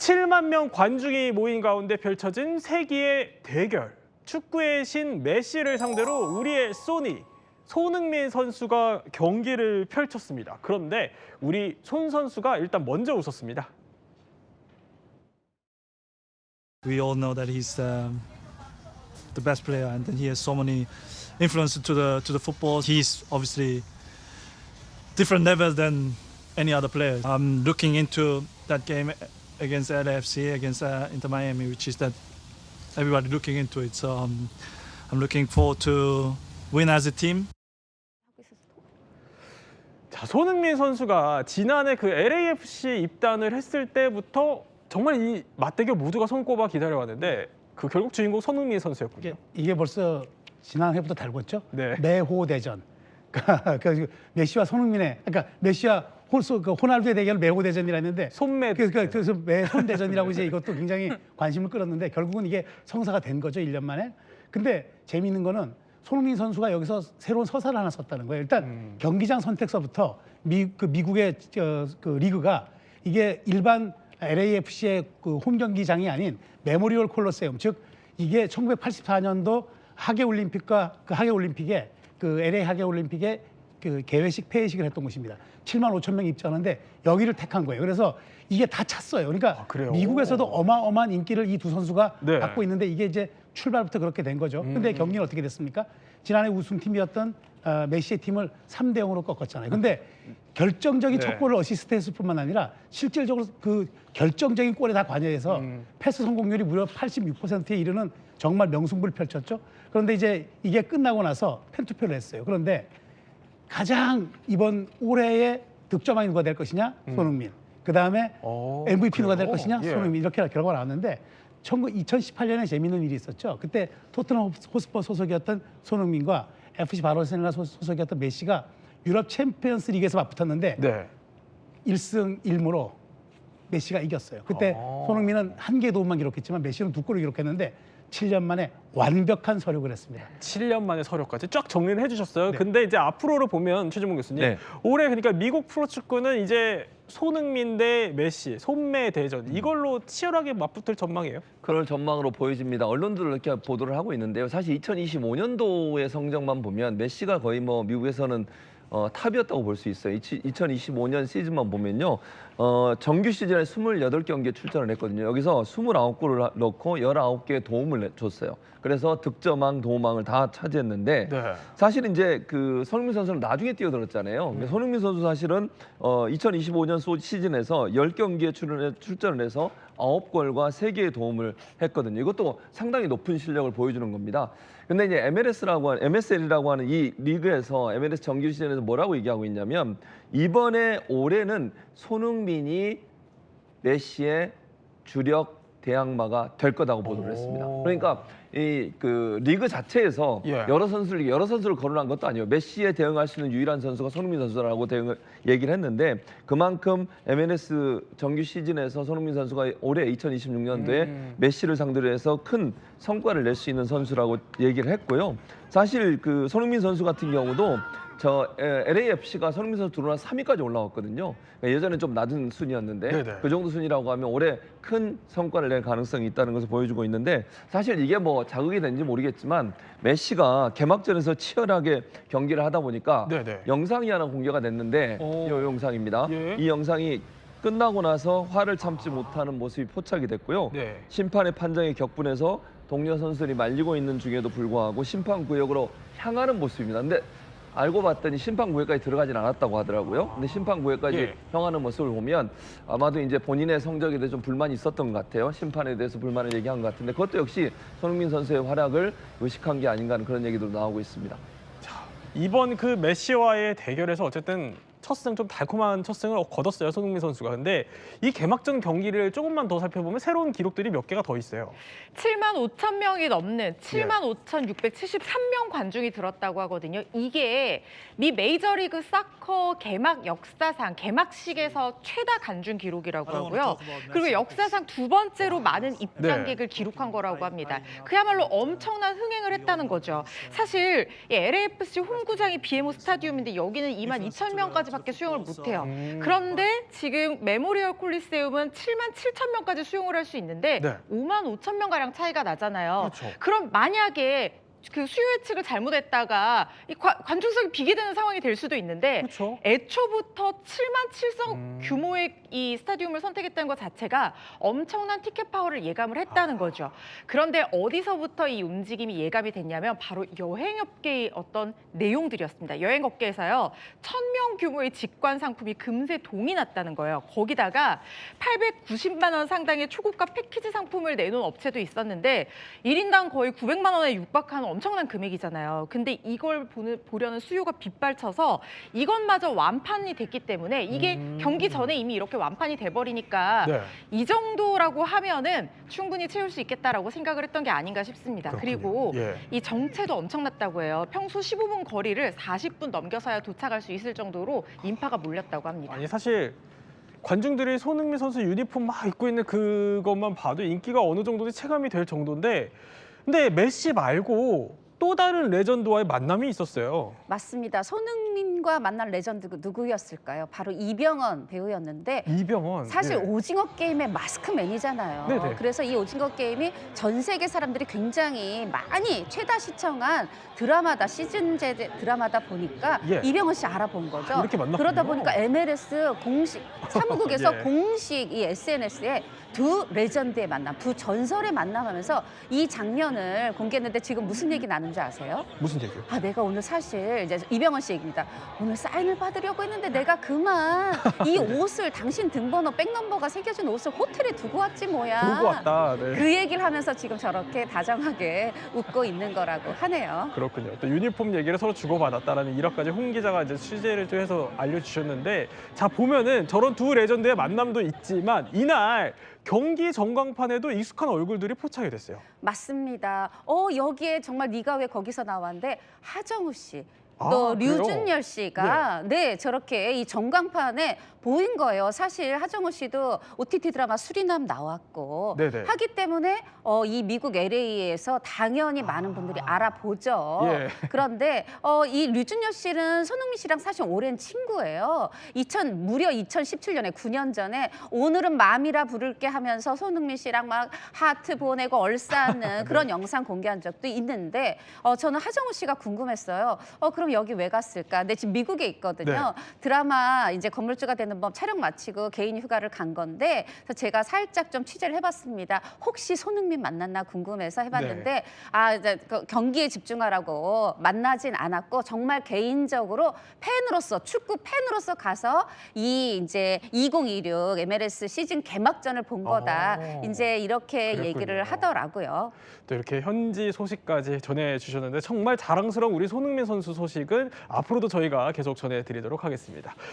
7만 명 관중이 모인 가운데 펼쳐진 세기의 대결. 축구의 신 메시를 상대로 우리의 소니, 손흥민 선수가 경기를 펼쳤습니다. 그런데 우리 손 선수가 일단 먼저 웃었습니다. We all know that he's the best player, and then he has so many influence to the football. He's obviously different level than any other player. I'm looking into that game against LAFC, against Inter Miami, which is that everybody looking into it. So I'm looking forward to win as a team. 자, 손흥민 선수가 지난해 그 LAFC 입단을 했을 때부터 정말 이 맞대결 모두가 손꼽아 기다려왔는데 그 결국 주인공 손흥민 선수였군요. 이게 벌써 지난해부터 달궜죠. 네. 매호 대전. 그 메시와 손흥민의, 그러니까 메시와 호날두의 대결을 매호 대전이라 했는데 손매. 그래서 매손 대전이라고 이제 이것도 굉장히 관심을 끌었는데 결국은 이게 성사가 된 거죠, 1년 만에. 근데 재미있는 거는 손흥민 선수가 여기서 새로운 서사를 하나 썼다는 거예요. 일단 경기장 선택서부터 미국의 그 리그가 이게 일반 LAFC의 그 홈 경기장이 아닌 메모리얼 콜로세움, 즉 이게 1984년도 하계올림픽과 그 하계올림픽에 그 LA 하계올림픽에 그 개회식 폐회식을 했던 곳입니다. 7만 5천 명이 입장하는데 여기를 택한 거예요. 그래서 이게 다 찼어요. 그러니까 미국에서도 어마어마한 인기를 이 두 선수가 갖고 있는데 이게 이제 출발부터 그렇게 된 거죠. 근데 경기는 어떻게 됐습니까? 지난해 우승팀이었던 메시의 팀을 3대 0으로 꺾었잖아요. 근데 결정적인 첫 골을 어시스트했을 뿐만 아니라 실질적으로 그 결정적인 골에 다 관여해서 패스 성공률이 무려 86%에 이르는 정말 명승부를 펼쳤죠. 그런데 이제 이게 끝나고 나서 팬투표를 했어요. 그런데 가장 이번 올해의 득점왕이 누가 될 것이냐? 손흥민. 그다음에 MVP 누가 될 것이냐? 손흥민. 이렇게 결과가 나왔는데 2018년에 재미있는 일이 있었죠. 그때 토트넘 호스퍼 소속이었던 손흥민과 FC 바르셀로나 소속이었던 메시가 유럽 챔피언스 리그에서 맞붙었는데 1승 1무로 메시가 이겼어요. 그때 손흥민은 1개 도움만 기록했지만 메시는 2골을 기록했는데 7년 만에 완벽한 서력을 했습니다. 7년 만에 서력까지 쫙 정리를 해주셨어요. 근데 이제 앞으로를 보면 최준봉 교수님, 올해 그러니까 미국 프로축구는 이제 손흥민 대 메시, 손매 대전 이걸로 치열하게 맞붙을 전망이에요? 그럴 전망으로 보여집니다. 언론들을 이렇게 보도를 하고 있는데요. 사실 2025년도의 성적만 보면 메시가 거의 뭐 미국에서는 탑이었다고 볼 수 있어요. 2025년 시즌만 보면요. 정규 시즌에 28경기에 출전을 했거든요. 여기서 29골을 넣고 19개의 도움을 줬어요. 그래서 득점왕, 도움왕을 다 차지했는데 사실 이제 그 손흥민 선수는 나중에 뛰어들었잖아요. 손흥민 선수 사실은 2025년 시즌에서 10경기에 출전을 해서 9골과 3개의 도움을 했거든요. 이것도 상당히 높은 실력을 보여주는 겁니다. 근데 이제 MSL이라고 하는 이 리그에서 MLS 정규 시즌에서 뭐라고 얘기하고 있냐면 이번에 올해는 손흥민이 메시의 주력 대항마가 될 거라고 보도를 했습니다. 그러니까 이 그 리그 자체에서 여러 선수를 거론한 것도 아니에요. 메시에 대응할 수 있는 유일한 선수가 손흥민 선수라고 얘기를 했는데 그만큼 MLS 정규 시즌에서 손흥민 선수가 올해 2026년도에 메시를 상대로 해서 큰 성과를 낼 수 있는 선수라고 얘기를 했고요. 사실 그 손흥민 선수 같은 경우도 LAFC가 손흥민 선수 들어온 3위까지 올라왔거든요. 예전에 좀 낮은 순위였는데 그 정도 순위라고 하면 올해 큰 성과를 낼 가능성이 있다는 것을 보여주고 있는데 사실 이게 뭐 자극이 된지 모르겠지만 메시가 개막전에서 치열하게 경기를 하다 보니까 영상이 하나 공개가 됐는데 이 영상입니다. 이 영상이 끝나고 나서 화를 참지 못하는 모습이 포착이 됐고요. 심판의 판정에 격분해서 동료 선수들이 말리고 있는 중에도 불구하고 심판 구역으로 향하는 모습입니다. 근데 알고 봤더니 심판 구역까지 들어가진 않았다고 하더라고요. 근데 심판 구역까지 향하는 모습을 보면 아마도 이제 본인의 성적에 대해 좀 불만이 있었던 것 같아요. 심판에 대해서 불만을 얘기한 것 같은데 그것도 역시 손흥민 선수의 활약을 의식한 게 아닌가 하는 그런 얘기도 나오고 있습니다. 자, 이번 그 메시와의 대결에서 어쨌든 좀 달콤한 첫 승을 거뒀어요, 손흥민 선수가. 근데 이 개막전 경기를 조금만 더 살펴보면 새로운 기록들이 몇 개가 더 있어요. 7만 5천 명이 넘는 7만 5,673명 관중이 들었다고 하거든요. 이게 미 메이저리그 사커 개막 역사상 개막식에서 최다 관중 기록이라고 하고요. 그리고 역사상 2번째로 많은 입장객을 기록한 거라고 합니다. 그야말로 엄청난 흥행을 했다는 거죠. 사실 LAFC 홈구장이 BMO 스타디움인데 여기는 2만 2천 명까지 명까지밖에 수용을 못해요. 그런데 지금 메모리얼 콜리세움은 7만 7천 명까지 수용을 할 수 있는데 네. 5만 5천 명 가량 차이가 나잖아요. 그렇죠. 그럼 만약에 그 수요 예측을 잘못했다가 이 관중석이 비게 되는 상황이 될 수도 있는데 그렇죠. 애초부터 7만 7석 규모의 이 스타디움을 선택했다는 것 자체가 엄청난 티켓 파워를 예감을 했다는 거죠. 그런데 어디서부터 이 움직임이 예감이 됐냐면 바로 여행업계의 어떤 내용들이었습니다. 여행업계에서요. 1,000명 규모의 직관 상품이 금세 동이 났다는 거예요. 거기다가 890만 원 상당의 초고가 패키지 상품을 내놓은 업체도 있었는데 1인당 거의 900만 원에 육박하는 엄청난 금액이잖아요. 근데 이걸 보려는 수요가 빗발쳐서 이것마저 완판이 됐기 때문에 이게 경기 전에 이미 이렇게 완판이 돼버리니까 네. 이 정도라고 하면은 충분히 채울 수 있겠다라고 생각을 했던 게 아닌가 싶습니다. 그렇군요. 그리고 예. 이 정체도 엄청났다고 해요. 평소 15분 거리를 40분 넘겨서야 도착할 수 있을 정도로 인파가 몰렸다고 합니다. 아니 사실 관중들이 손흥민 선수 유니폼 막 입고 있는 그것만 봐도 인기가 어느 정도인지 체감이 될 정도인데 근데 메시 말고 또 다른 레전드와의 만남이 있었어요. 맞습니다. 손흥민과 만난 레전드가 누구였을까요? 바로 이병헌 배우였는데 이병헌. 사실 예. 오징어 게임의 마스크맨이잖아요. 네네. 그래서 이 오징어 게임이 전 세계 사람들이 굉장히 많이 최다 시청한 드라마다 시즌제 드라마다 보니까 예. 이병헌 씨 알아본 거죠. 이렇게 만났군요. 그러다 보니까 MLS 공식 사무국에서 예. 공식 이 SNS에 두 레전드의 만남, 두 전설의 만남하면서 이 장면을 공개했는데 지금 무슨 얘기 나는 줄 아세요? 무슨 얘기요? 아, 내가 오늘 사실 이제 이병헌 씨 얘기입니다. 오늘 사인을 받으려고 했는데 내가 그만 이 옷을 당신 등번호 백넘버가 새겨진 옷을 호텔에 두고 왔지 뭐야. 들고 왔다. 네. 그 얘기를 하면서 지금 저렇게 다정하게 웃고 있는 거라고 하네요. 그렇군요. 또 유니폼 얘기를 서로 주고받았다라는 일화까지 홍 기자가 이제 취재를 좀 해서 알려주셨는데 자 보면은 저런 두 레전드의 만남도 있지만 이날 경기 전광판에도 익숙한 얼굴들이 포착이 됐어요. 맞습니다. 여기에 정말 네가 왜 거기서 나왔는데 하정우 씨. 아, 또 그래요? 류준열 씨가 네 저렇게 이 전광판에 보인 거예요. 사실 하정우 씨도 OTT 드라마 수리남 나왔고 네네. 하기 때문에 이 미국 LA에서 당연히 많은 분들이 알아보죠. 예. 그런데 이 류준열 씨는 손흥민 씨랑 사실 오랜 친구예요. 무려 2017년에 9년 전에 오늘은 맘이라 부를게 하면서 손흥민 씨랑 막 하트 보내고 얼싸는 그런 영상 공개한 적도 있는데 저는 하정우 씨가 궁금했어요. 그럼 여기 왜 갔을까? 근데 지금 미국에 있거든요. 드라마 이제 건물주가 되는 법 촬영 마치고 개인 휴가를 간 건데 그래서 제가 살짝 좀 취재를 해봤습니다. 혹시 손흥민 만났나 궁금해서 해봤는데 이제 그 경기에 집중하라고 만나진 않았고 정말 개인적으로 팬으로서 축구 팬으로서 가서 이 이제 2026 MLS 시즌 개막전을 본 거다. 이제 이렇게 그랬군요. 얘기를 하더라고요. 또 이렇게 현지 소식까지 전해주셨는데 정말 자랑스러운 우리 손흥민 선수 소식은 앞으로도 저희가 계속 전해드리도록 하겠습니다.